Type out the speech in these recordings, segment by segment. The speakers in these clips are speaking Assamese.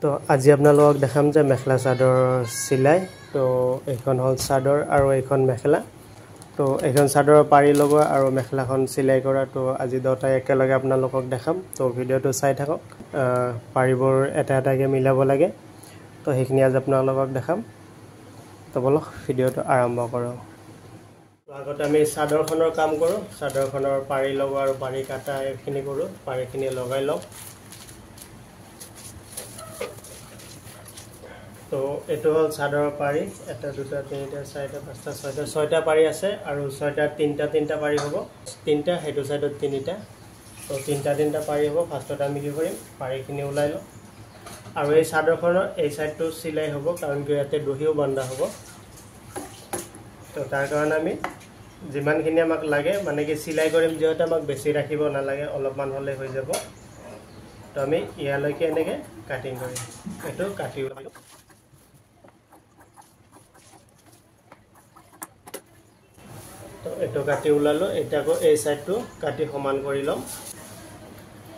তো আজি আপোনালোকক দেখাম যে মেখেলা চাদৰ চিলাই। তো এইখন হ'ল চাদৰ আৰু এইখন মেখেলা। তো এইখন চাদৰৰ পাৰি লগোৱা আৰু মেখেলাখন চিলাই কৰা। তো আজি দুটাই একেলগে আপোনালোকক দেখাম। তো ভিডিঅ'টো চাই থাকক। পাৰিবোৰ এটা এটাকৈ মিলাব লাগে। তো সেইখিনি আজি আপোনালোকক দেখাম। তো বলক ভিডিঅ'টো আৰম্ভ কৰোঁ। তো আগতে আমি চাদৰখনৰ কাম কৰোঁ। চাদৰখনৰ পাৰি লগোৱা আৰু পাৰি কাটা এইখিনি কৰোঁ। পাৰিখিনি লগাই লওঁ। তো এইটো হ'ল চাদৰৰ পাৰি। এটা দুটা তিনিটা চাৰিটা পাঁচটা ছয়টা পাৰি আছে আৰু ছয়টাত তিনিটা পাৰি হ'ব। তিনিটা সেইটো চাইডত তিনিটা। তো তিনিটা পাৰি হ'ব। ফাৰ্ষ্টত আমি কি কৰিম, পাৰিখিনি ওলাই লওঁ আৰু এই চাদৰখনৰ এই চাইডটো চিলাই হ'ব, কাৰণ কি ইয়াতে দহিও বন্ধা হ'ব। তো তাৰ কাৰণে আমি যিমানখিনি আমাক লাগে, মানে কি চিলাই কৰিম যিহেতু আমাক বেছি ৰাখিব নালাগে, অলপমান হ'লে হৈ যাব। তো আমি ইয়ালৈকে এনেকৈ কাটিং কৰিম। এইটো কাটি ওলাই লওঁ। তো এইটো কাটি ওলালোঁ। এতিয়া আকৌ এই চাইডটো কাটি সমান কৰি ল'ম।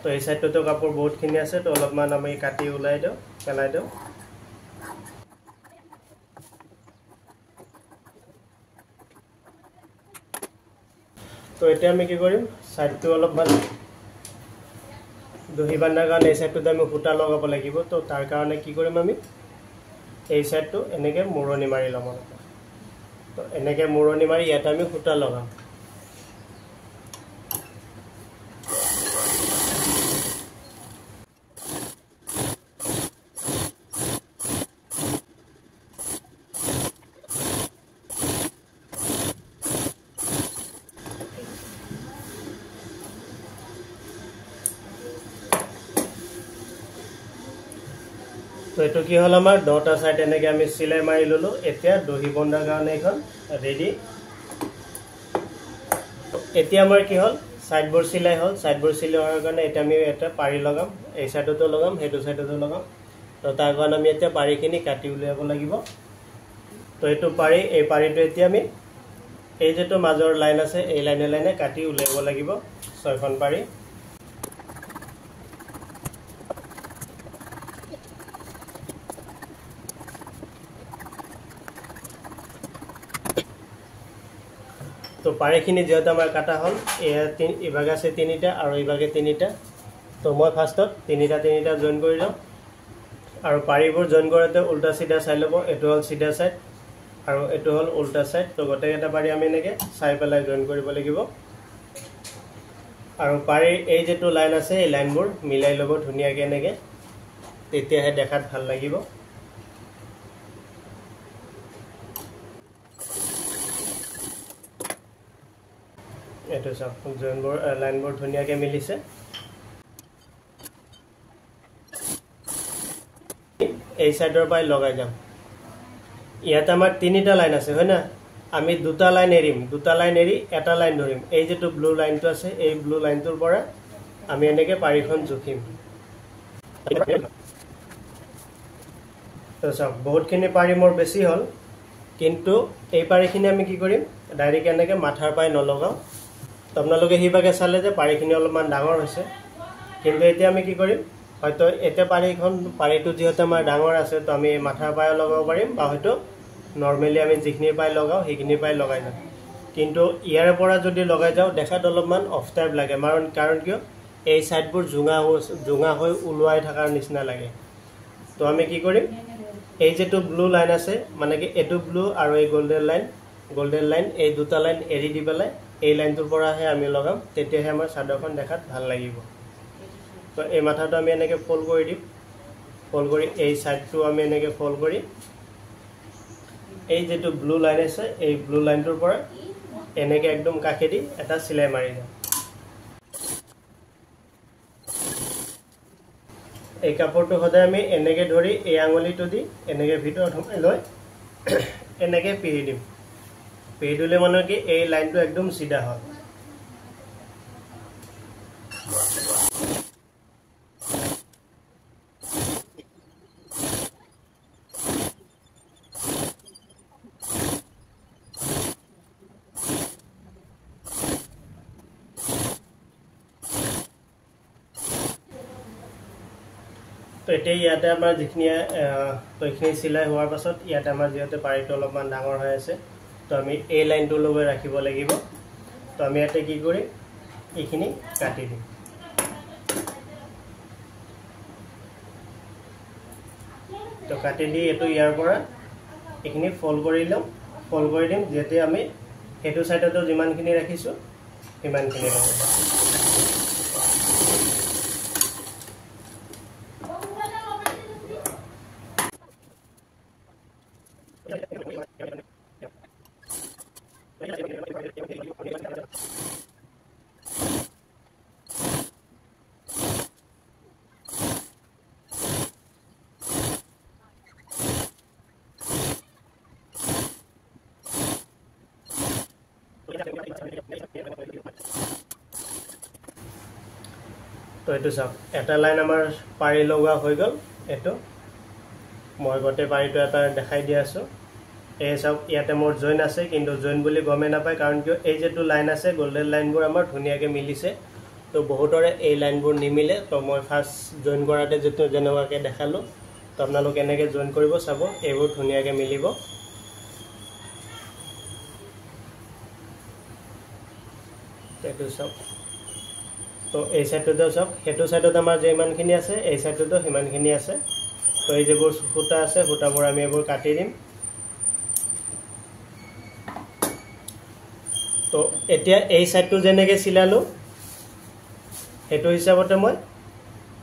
তো এই চাইডটোতো কাপোৰ বহুতখিনি আছে, তো অলপমান আমি কাটি ওলাই দিওঁ, পেলাই দিওঁ। তো এতিয়া আমি কি কৰিম, চাইডটো অলপমান দহি বান্ধাৰ কাৰণে এই চাইডটোত আমি সূতা লগাব লাগিব। তো তাৰ কাৰণে কি কৰিম, আমি এই চাইডটো এনেকৈ মূৰণি মাৰি ল'ম অলপ। তো এনেকৈ মূৰণি মাৰি ইয়াত আমি সূতা লগাম। তো এইটো কি হ'ল, আমাৰ 10টা চাইড এনেকৈ আমি চিলাই মাৰি ল'লোঁ। এতিয়া দহি বন্ধাৰ কাৰণে এইখন ৰেডি। এতিয়া আমাৰ কি হ'ল, চাইডবোৰ চিলাই হ'ল। চাইডবোৰ চিলাই হোৱাৰ কাৰণে এতিয়া আমি এটা পাৰি লগাম। এই চাইডতো লগাম, সেইটো চাইডতো লগাম। তো তাৰ কাৰণে আমি এতিয়া পাৰিখিনি কাটি উলিয়াব লাগিব। তো এইটো পাৰি, এই পাৰিটো এতিয়া আমি এই যিটো মাজৰ লাইন আছে, এই লাইনে কাটি উলিয়াব লাগিব 6খন পাৰি। তো পাৰিখিনি যিহেতু আমাৰ কাটা হ'ল, ইভাগে আছে 3টা আৰু ইভাগে 3টা। তো মই ফাৰ্ষ্টত 3টা জইন কৰি লওঁ। আৰু পাৰিবোৰ জইন কৰোঁতে উল্টা চিধা চাই ল'ব। এইটো হ'ল চিধা চাইড আৰু এইটো হ'ল উল্টা চাইড। তো গোটেইকেইটা পাৰি আমি এনেকৈ চাই পেলাই জইন কৰিব লাগিব। আৰু পাৰিৰ এই যিটো লাইন আছে, এই লাইনবোৰ মিলাই ল'ব ধুনীয়াকৈ এনেকৈ, তেতিয়াহে দেখাত ভাল লাগিব। এইটো চাওক, জইনবোৰ লাইনবোৰ ধুনীয়াকৈ মিলিছে। এই চাইডৰ পৰাই লগাই যাম। ইয়াত আমাৰ 3টা লাইন আছে, হয় না? আমি 2টা লাইন এৰিম, 2টা লাইন এৰি এটা লাইন ধৰিম। এই যিটো ব্লু লাইনটো আছে, এই ব্লু লাইনটোৰ পৰা আমি এনেকৈ পাৰিখন জুখিম। তো চাওক, বহুতখিনি পাৰি মোৰ বেছি হ'ল, কিন্তু এই পাৰিখিনি আমি কি কৰিম, ডাইৰেক্ট এনেকৈ মাথাৰ পৰাই নলগাওঁ। তো আপোনালোকে সিভাগে চালে যে পাৰিখিনি অলপমান ডাঙৰ হৈছে, কিন্তু এতিয়া আমি কি কৰিম, হয়তো এতিয়া পাৰিটো যিহেতু আমাৰ ডাঙৰ আছে, তো আমি মাথাৰ পৰাই লগাব পাৰিম, বা হয়তো নৰ্মেলি আমি যিখিনিৰ পৰাই লগাওঁ সেইখিনিৰ পৰাই লগাই যাম। কিন্তু ইয়াৰ পৰা যদি লগাই যাওঁ, দেখাত অলপমান অফ টাইপ লাগে। কাৰণ কিয়, এই চাইডবোৰ জোঙা হৈ ওলোৱাই থকাৰ নিচিনা লাগে। তো আমি কি কৰিম, এই যিটো ব্লু লাইন আছে, মানে কি এইটো ব্লু আৰু এই গল্ডেন লাইন, এই 2টা লাইন এৰি দি পেলাই এই লাইনটোৰ পৰাহে আমি লগাম, তেতিয়াহে আমাৰ চাদৰখন দেখাত ভাল লাগিব। তো এই মাথাটো আমি এনেকৈ ফল্ড কৰি দিম। ফল্ড কৰি এই চাইডটো আমি এনেকৈ ফল্ড কৰি এই যিটো ব্লু লাইন আছে, এই ব্লু লাইনটোৰ পৰা এনেকৈ একদম কাষেদি এটা চিলাই মাৰি যাম। এই কাপোৰটো সদায় আমি এনেকৈ ধৰি এই আঙুলিটো দি এনেকৈ ভিতৰত সোমাই লৈ এনেকৈ পিহি দিম। পিহি দিলে মানে কি এই লাইনটো একদম চিধা হয়। তো এতিয়া ইয়াতে আমাৰ যিখিনি তো এইখিনি চিলাই হোৱাৰ পাছত ইয়াতে আমাৰ যিহেতু পাৰীটো অলপমান ডাঙৰ হৈ আছে তো আমি এই লাইনটো লগাই ৰাখিব লাগিব তো আমি ইয়াতে কি কৰিম এইখিনি কাটি দিম তো কাটি দি এটো ইয়াৰ পৰা এইখিনি ফল্ড কৰি লম ফল্ড কৰি দিম যেতে আমি হেতু সাইডতো যিমানখিনি ৰাখিছো সিমানখিনি হ'ব তো এটো সব এটা লাইন আমাৰ পাৰি লগা হৈ গল এটো মই গতে পাৰিটো এটা দেখাই দি আছো এই সব ইয়াতে মোৰ জয়েন আছে কিন্তু জয়েন বুলি গমে না পায় কাৰণ কি এই যেটো লাইন আছে গোল্ডেন লাইনবোৰ আমাৰ ধুনিয়াকে মিলিছে তো বহুতৰে এই লাইনবোৰ নিমিলে তো মই ফাৰ্স্ট জয়েন কৰাতে যেটো জেনেৱাকে দেখালো তো আপোনালোক এনেকে জয়েন কৰিব চাব এইবোৰ ধুনিয়াকে মিলিব এটো সব তো এই সাইডটো সব হেতু সাইডত আমাৰ যে ইমানখিনি আছে এই সাইডটো হিমানখিনি আছে তো এই যেবোৰ ফুটা আছে ফুটাবোৰ আমি এবোৰ কাটি দিম তো এতিয়া এই সাইডটো যেনেকে চিলালো হেতু হিচাপতে মই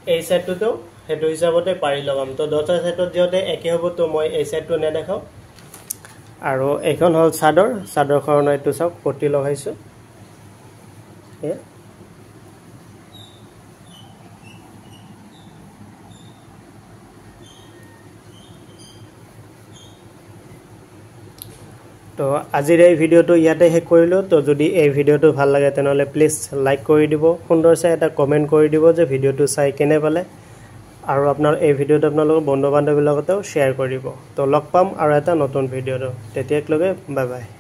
এই সাইডটো হেতু হিচাপতে পাৰি লগাম তো দটা সাইডত যেতে একে হ'ব তো মই এই সাইডটো নে দেখাও আৰু এখন হল চাদৰখন এইটো সব পটি লগাইছো তো আজিৰ এই ভিডিওটো ইয়াতে শেষ কৰিলো তো যদি এই ভিডিওটো ভাল লাগে তেনলে প্লিজ লাইক কৰি দিব সুন্দৰছে এটা কমেন্ট কৰি দিব যে ভিডিওটো চাই কেনে পালে আৰু আপোনাৰ এই ভিডিওটো আপোনালোকৰ বন্ধু বান্ধৱীৰ লগতেও শেয়াৰ কৰিব তো লগ পাম আৰু এটা নতুন ভিডিওটো তেতিয়ালৈকে বাই বাই